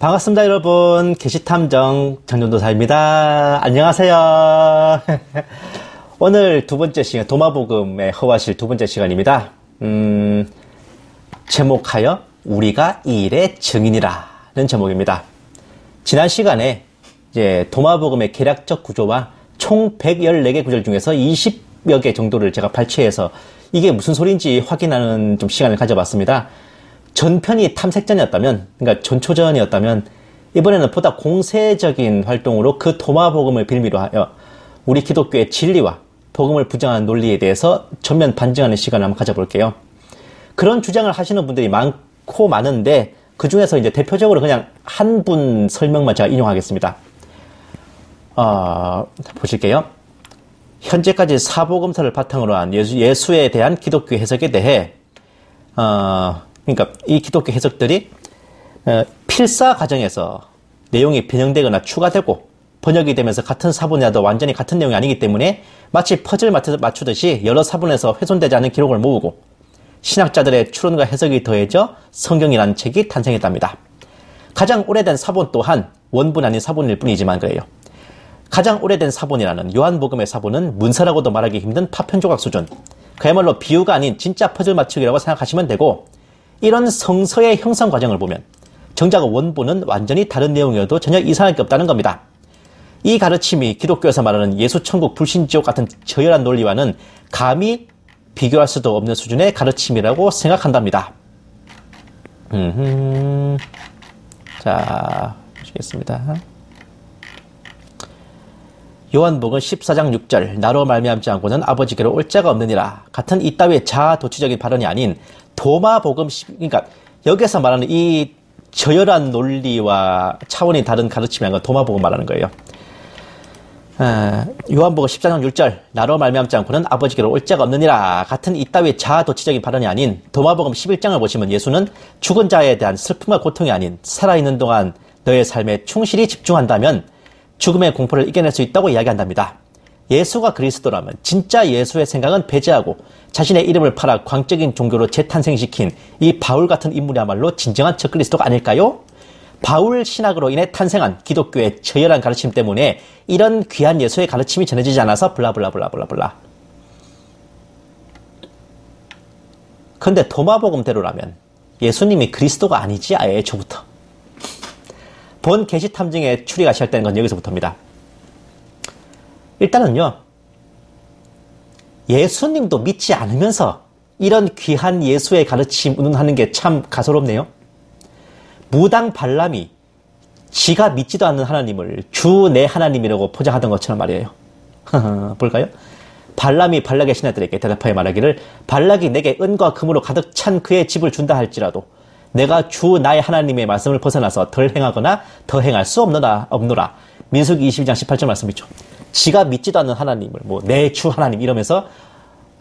반갑습니다, 여러분. 게시탐정 정전도사입니다. 안녕하세요. 오늘 두 번째 시간, 도마복음의 허와실 두 번째 시간입니다. 제목하여 우리가 이 일의 증인이라는 제목입니다. 지난 시간에 이제 도마복음의 개략적 구조와 총 114개 구절 중에서 20여 개 정도를 제가 발췌해서 이게 무슨 소리인지 확인하는 좀 시간을 가져봤습니다. 전편이 탐색전이었다면, 그러니까 전초전이었다면, 이번에는 보다 공세적인 활동으로 그 도마복음을 빌미로 하여 우리 기독교의 진리와 복음을 부정하는 논리에 대해서 전면 반증하는 시간을 한번 가져볼게요. 그런 주장을 하시는 분들이 많고 많은데, 그 중에서 이제 대표적으로 그냥 한 분 설명만 제가 인용하겠습니다. 보실게요. 현재까지 사복음서를 바탕으로 한 예수에 대한 기독교 해석에 대해, 그러니까 이 기독교 해석들이 필사 과정에서 내용이 변형되거나 추가되고 번역이 되면서 같은 사본이라도 완전히 같은 내용이 아니기 때문에 마치 퍼즐 맞추듯이 여러 사본에서 훼손되지 않은 기록을 모으고 신학자들의 추론과 해석이 더해져 성경이라는 책이 탄생했답니다. 가장 오래된 사본 또한 원본 아닌 사본일 뿐이지만 그래요. 가장 오래된 사본이라는 요한복음의 사본은 문서라고도 말하기 힘든 파편 조각 수준, 그야말로 비유가 아닌 진짜 퍼즐 맞추기라고 생각하시면 되고, 이런 성서의 형성 과정을 보면 정작 원본은 완전히 다른 내용이어도 전혀 이상할 게 없다는 겁니다. 이 가르침이 기독교에서 말하는 예수 천국 불신지옥 같은 저열한 논리와는 감히 비교할 수도 없는 수준의 가르침이라고 생각한답니다. 자, 보시겠습니다. 요한복음 14장 6절 나로 말미암지 않고는 아버지께로 올 자가 없느니라 같은 이따위의 자아도취적인 발언이 아닌 도마복음, 그러니까 여기서 말하는 이 저열한 논리와 차원이 다른 가르침이란 건 도마복음 말하는 거예요. 요한복음 14장 6절 나로 말미암지 않고는 아버지께로 올 자가 없느니라 같은 이따위의 자아도취적인 발언이 아닌 도마복음 11장을 보시면 예수는 죽은 자에 대한 슬픔과 고통이 아닌 살아있는 동안 너의 삶에 충실히 집중한다면 죽음의 공포를 이겨낼 수 있다고 이야기한답니다. 예수가 그리스도라면 진짜 예수의 생각은 배제하고 자신의 이름을 팔아 광적인 종교로 재탄생시킨 이 바울 같은 인물이야말로 진정한 적그리스도가 아닐까요? 바울 신학으로 인해 탄생한 기독교의 저열한 가르침 때문에 이런 귀한 예수의 가르침이 전해지지 않아서 블라블라블라블라블라. 그런데 도마복음대로라면 예수님이 그리스도가 아니지, 아예 애초부터. 본 게시탐정에 추리가 시작되는 건 여기서부터입니다. 일단은요, 예수님도 믿지 않으면서 이런 귀한 예수의 가르침 운운하는 게 참 가소롭네요. 무당 발람이 지가 믿지도 않는 하나님을 주 내 하나님이라고 포장하던 것처럼 말이에요. 볼까요? 발람이 발락의 신하들에게 대답하여 말하기를 발락이 내게 은과 금으로 가득 찬 그의 집을 준다 할지라도 내가 주 나의 하나님의 말씀을 벗어나서 덜 행하거나 더 행할 수 없노라. 민수기 22장 18절 말씀이죠. 지가 믿지도 않는 하나님을 내 주 하나님 이러면서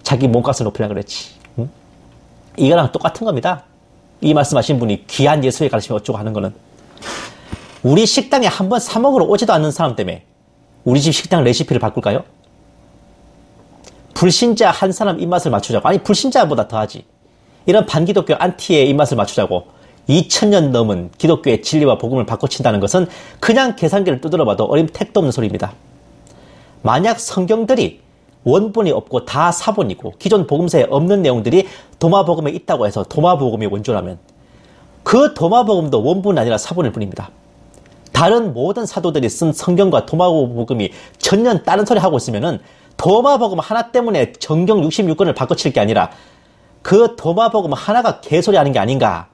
자기 몸값을 높이려고 그랬지. 응? 이거랑 똑같은 겁니다. 이 말씀하신 분이 귀한 예수의 가르침이 어쩌고 하는 거는 우리 식당에 한번 사 먹으러 오지도 않는 사람 때문에 우리 집 식당 레시피를 바꿀까요? 불신자 한 사람 입맛을 맞추자고, 아니 불신자보다 더하지, 이런 반기독교 안티의 입맛을 맞추자고 2000년 넘은 기독교의 진리와 복음을 바꿔친다는 것은 그냥 계산기를 두드려봐도 어림 택도 없는 소리입니다. 만약 성경들이 원본이 없고 다 사본이고 기존 복음서에 없는 내용들이 도마복음에 있다고 해서 도마복음이 원조라면 그 도마복음도 원본이 아니라 사본일 뿐입니다. 다른 모든 사도들이 쓴 성경과 도마복음이 전혀 다른 소리 하고 있으면은 도마복음 하나 때문에 정경 66권을 바꿔칠 게 아니라 그 도마복음 하나가 개소리 하는 게 아닌가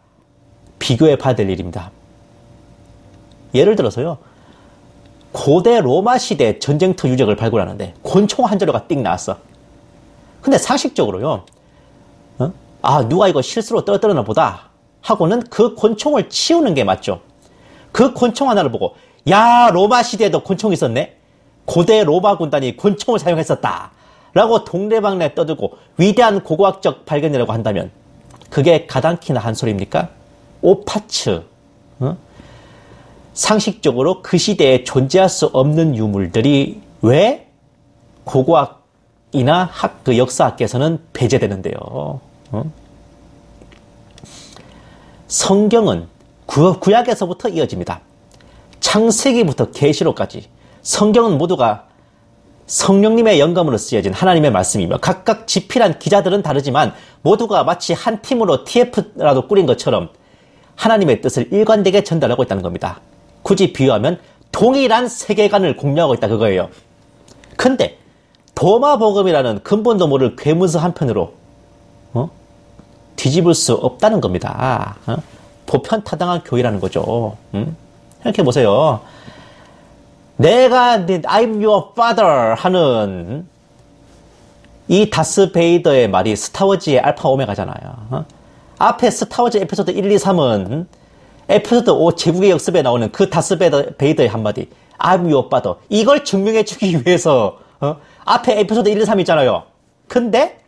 비교해 봐야 될 일입니다. 예를 들어서요, 고대 로마 시대 전쟁터 유적을 발굴하는데 곤충 한 자루가 띡 나왔어. 근데 상식적으로요, 누가 이거 실수로 떨어뜨렸나 보다 하고는 그 곤충을 치우는 게 맞죠. 그 곤충 하나를 보고 야, 로마 시대에도 곤충이 있었네, 고대 로마 군단이 곤충을 사용했었다 라고 동네방네 떠들고 위대한 고고학적 발견이라고 한다면 그게 가당키나 한 소리입니까? 오파츠. 상식적으로 그 시대에 존재할 수 없는 유물들이 왜 고고학이나 그 역사학계에서는 배제되는데요. 성경은 구약에서부터 이어집니다. 창세기부터 계시록까지 성경은 모두가 성령님의 영감으로 쓰여진 하나님의 말씀이며 각각 집필한 기자들은 다르지만 모두가 마치 한 팀으로 TF라도 꾸린 것처럼 하나님의 뜻을 일관되게 전달하고 있다는 겁니다. 굳이 비유하면 동일한 세계관을 공유하고 있다 그거예요. 근데 도마복음이라는 근본도 모를 괴문서 한편으로 뒤집을 수 없다는 겁니다. 보편타당한 교회라는 거죠. 생각해보세요. 내가 I'm your father 하는 이 다스 베이더의 말이 스타워즈의 알파 오메가잖아요. 앞에 스타워즈 에피소드 1, 2, 3은 에피소드 5 제국의 역습에 나오는 그 다스 베이더의 한마디 I'm your father 이걸 증명해주기 위해서 앞에 에피소드 1, 2, 3 있잖아요. 근데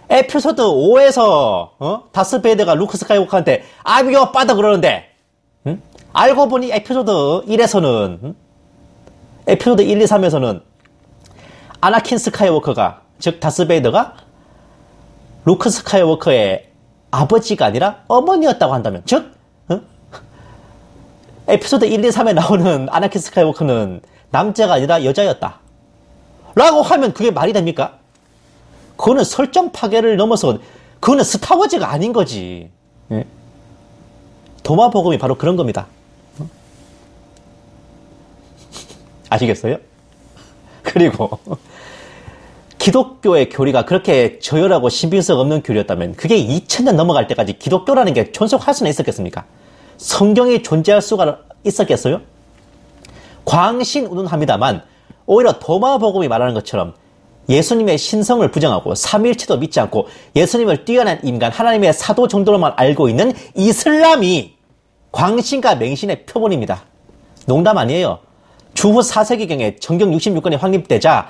에피소드 5에서 다스 베이더가 루크 스카이워커한테 I'm your father 그러는데 알고 보니 에피소드 1에서는 에피소드 1, 2, 3에서는 아나킨 스카이워커가 즉 다스 베이더가 루크 스카이워커의 아버지가 아니라 어머니였다고 한다면 즉 에피소드 1, 2, 3에 나오는 아나킨 스카이워커는 남자가 아니라 여자였다 라고 하면 그게 말이 됩니까? 그거는 설정 파괴를 넘어서 그거는 스타워즈가 아닌 거지. 도마복음이 바로 그런 겁니다. 아시겠어요? 그리고 기독교의 교리가 그렇게 저열하고 신빙성 없는 교리였다면 그게 2000년 넘어갈 때까지 기독교라는 게 존속할 수는 있었겠습니까? 성경이 존재할 수가 있었겠어요? 광신운운합니다만 오히려 도마복음이 말하는 것처럼 예수님의 신성을 부정하고 삼일체도 믿지 않고 예수님을 뛰어난 인간 하나님의 사도 정도로만 알고 있는 이슬람이 광신과 맹신의 표본입니다. 농담 아니에요. 주후 4세기경에 정경 66권이 확립되자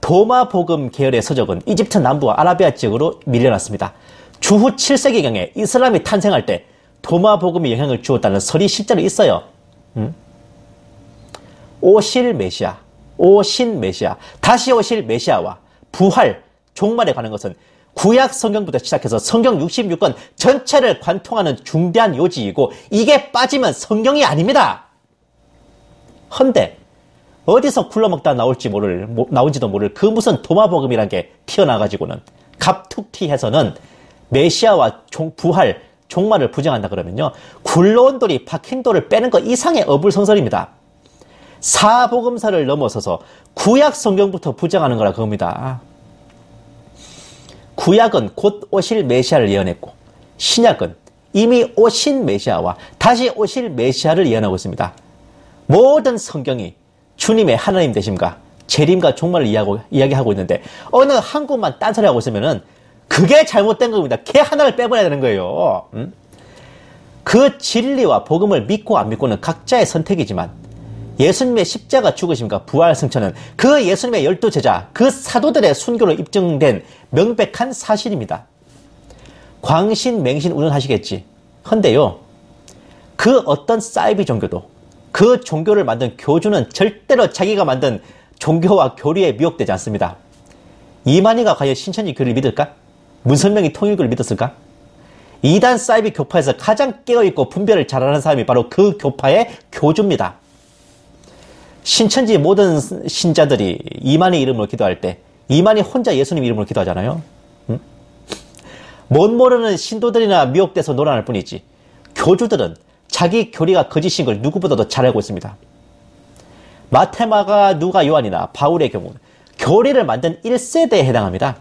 도마복음 계열의 서적은 이집트 남부와 아라비아 지역으로 밀려났습니다. 주후 7세기경에 이슬람이 탄생할 때 도마복음이 영향을 주었다는 설이 실제로 있어요. 오실 메시아, 오신 메시아, 다시 오실 메시아와 부활, 종말에 관한 것은 구약 성경부터 시작해서 성경 66권 전체를 관통하는 중대한 요지이고 이게 빠지면 성경이 아닙니다. 헌데 어디서 굴러먹다 나올지도 모를 그 무슨 도마복음이란 게 튀어나가지고는 갑툭튀해서는 메시아와 부활, 종말을 부정한다 그러면요. 굴러온 돌이 박힌 돌을 빼는 것 이상의 어불성설입니다. 사복음사를 넘어서서 구약 성경부터 부정하는 거라 그겁니다. 구약은 곧 오실 메시아를 예언했고 신약은 이미 오신 메시아와 다시 오실 메시아를 예언하고 있습니다. 모든 성경이 주님의 하나님 되심과 재림과 종말을 이야기하고 있는데 어느 한 곳만 딴소리하고 있으면은 그게 잘못된 겁니다. 걔 하나를 빼버려야 되는 거예요. 그 진리와 복음을 믿고 안 믿고는 각자의 선택이지만 예수님의 십자가 죽으심과 부활 승천은 그 예수님의 12제자, 그 사도들의 순교로 입증된 명백한 사실입니다. 광신, 맹신 운운하시겠지. 헌데요, 그 어떤 사이비 종교도 그 종교를 만든 교주는 절대로 자기가 만든 종교와 교리에 미혹되지 않습니다. 이만희가 과연 신천지 교리를 믿을까? 문선명이 통일교를 믿었을까? 이단 사이비 교파에서 가장 깨어있고 분별을 잘하는 사람이 바로 그 교파의 교주입니다. 신천지 모든 신자들이 이만희 이름으로 기도할 때 이만희 혼자 예수님 이름으로 기도하잖아요. 못 모르는 신도들이나 미혹돼서 놀아날 뿐이지 교주들은 자기 교리가 거짓인 걸 누구보다도 잘 알고 있습니다. 마테마가, 누가, 요한이나 바울의 경우 교리를 만든 1세대에 해당합니다.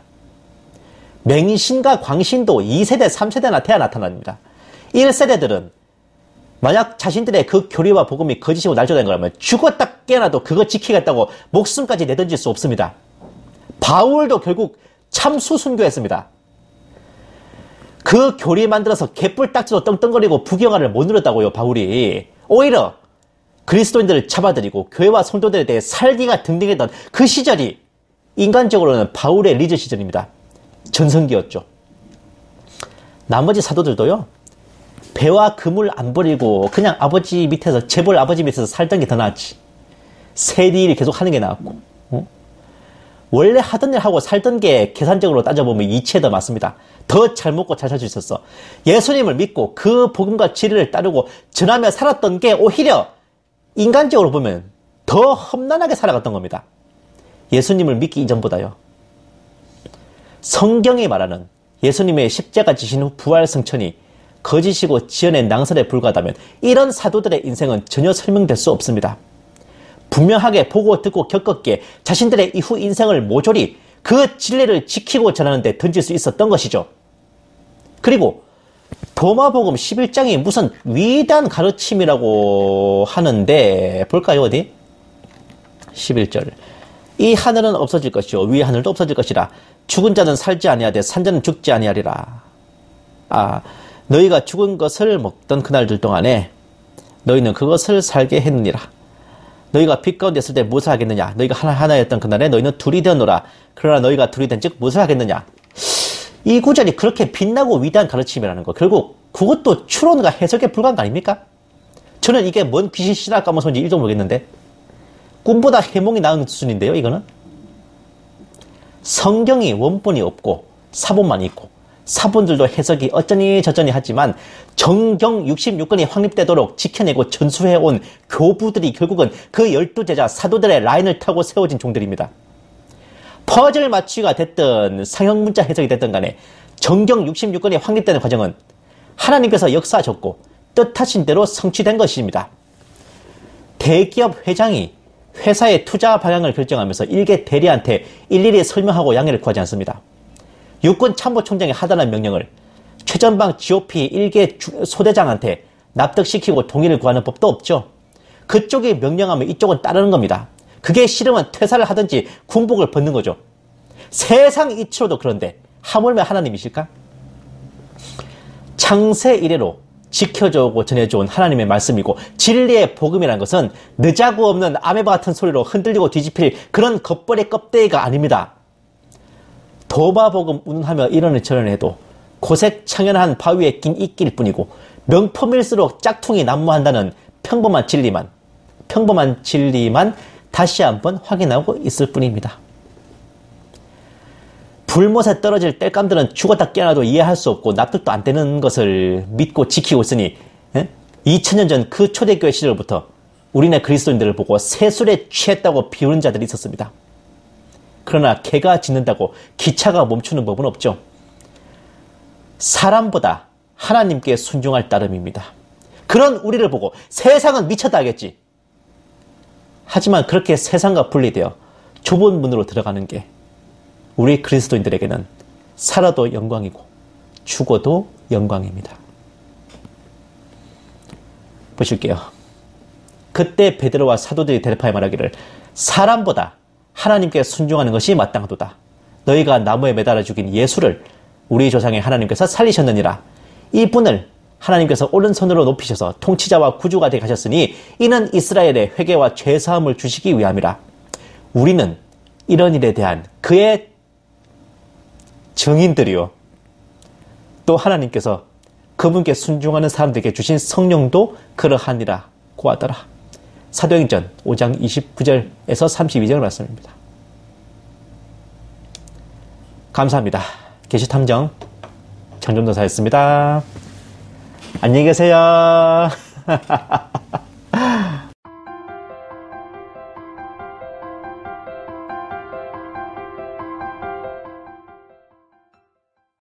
맹신과 광신도 2세대, 3세대나 돼야 나타납니다. 1세대들은 만약 자신들의 그 교리와 복음이 거짓이고 날조된 거라면 죽었다 깨어나도 그거 지키겠다고 목숨까지 내던질 수 없습니다. 바울도 결국 참수 순교했습니다. 그 교리 만들어서 개뿔딱지로 떵떵거리고 부경화를 못 누렸다고요, 바울이. 오히려 그리스도인들을 잡아들이고 교회와 성도들에 대해 살기가 등등했던 그 시절이 인간적으로는 바울의 리저 시절입니다. 전성기였죠. 나머지 사도들도요, 배와 금을 안 버리고 그냥 아버지 밑에서, 재벌 아버지 밑에서 살던 게 더 나았지. 세리를 계속 하는 게 나았고, 원래 하던 일 하고 살던 게 계산적으로 따져보면 이치에 더 맞습니다. 더 잘 먹고 잘 살 수 있었어. 예수님을 믿고 그 복음과 진리를 따르고 전하며 살았던 게 오히려 인간적으로 보면 더 험난하게 살아갔던 겁니다. 예수님을 믿기 이전보다요. 성경이 말하는 예수님의 십자가 지신 후 부활 승천이 거짓이고 지연의 낭설에 불과하다면 이런 사도들의 인생은 전혀 설명될 수 없습니다. 분명하게 보고 듣고 겪었기에 자신들의 이후 인생을 모조리 그 진리를 지키고 전하는 데 던질 수 있었던 것이죠. 그리고 도마복음 11장이 무슨 위대한 가르침이라고 하는데 볼까요 어디? 11절 이 하늘은 없어질 것이요 위의 하늘도 없어질 것이라 죽은 자는 살지 아니하되 산 자는 죽지 아니하리라. 너희가 죽은 것을 먹던 그날들 동안에 너희는 그것을 살게 했느니라. 너희가 빛 가운데 있을 때 무엇을 하겠느냐? 너희가 하나였던 그날에 너희는 둘이 되었노라. 그러나 너희가 둘이 된 즉 무엇을 하겠느냐? 이 구절이 그렇게 빛나고 위대한 가르침이라는 거. 결국 그것도 추론과 해석에 불과한 거 아닙니까? 저는 이게 뭔 귀신 신학 까먹었는지 1도 모르겠는데 꿈보다 해몽이 나은 수준인데요. 이거는 성경이 원본이 없고 사본만 있고 사본들도 해석이 어쩌니 저쩌니 하지만 정경 66권이 확립되도록 지켜내고 전수해온 교부들이 결국은 그 12제자 사도들의 라인을 타고 세워진 종들입니다. 퍼즐 맞추기가 됐든 상형문자 해석이 됐든 간에 정경 66권이 확립되는 과정은 하나님께서 역사하셨고 뜻하신 대로 성취된 것입니다. 대기업 회장이 회사의 투자 방향을 결정하면서 일개 대리한테 일일이 설명하고 양해를 구하지 않습니다. 육군 참모총장이 하달한 명령을 최전방 GOP 일개 소대장한테 납득시키고 동의를 구하는 법도 없죠. 그쪽이 명령하면 이쪽은 따르는 겁니다. 그게 싫으면 퇴사를 하든지 군복을 벗는 거죠. 세상 이치로도 그런데 하물며 하나님이실까? 창세 이래로 지켜줘오고 전해줘온 하나님의 말씀이고 진리의 복음이라는 것은 늦자고 없는 아메바 같은 소리로 흔들리고 뒤집힐 그런 겉벌의 껍데기가 아닙니다. 도마복음 운운하며 이러는 저러는 해도 고색 창연한 바위에 낀 이끼일 뿐이고 명품일수록 짝퉁이 난무한다는 평범한 진리만 다시 한번 확인하고 있을 뿐입니다. 불못에 떨어질 땔감들은 죽었다 깨어나도 이해할 수 없고 납득도 안 되는 것을 믿고 지키고 있으니 2000년 전 그 초대교회 시절부터 우리네 그리스도인들을 보고 세술에 취했다고 비우는 자들이 있었습니다. 그러나 개가 짖는다고 기차가 멈추는 법은 없죠. 사람보다 하나님께 순종할 따름입니다. 그런 우리를 보고 세상은 미쳤다 하겠지. 하지만 그렇게 세상과 분리되어 좁은 문으로 들어가는 게 우리 그리스도인들에게는 살아도 영광이고 죽어도 영광입니다. 보실게요. 그때 베드로와 사도들이 대답하여 말하기를 사람보다 하나님께 순종하는 것이 마땅하도다. 너희가 나무에 매달아 죽인 예수를 우리 조상의 하나님께서 살리셨느니라. 이분을 하나님께서 오른손으로 높이셔서 통치자와 구주가 되게 하셨으니 이는 이스라엘의 회개와 죄사함을 주시기 위함이라. 우리는 이런 일에 대한 그의 증인들이요. 또 하나님께서 그분께 순종하는 사람들에게 주신 성령도 그러하니라고 하더라. 사도행전 5장 29절에서 32절 말씀입니다. 감사합니다. 계시탐정 장정도사였습니다. 안녕히 계세요.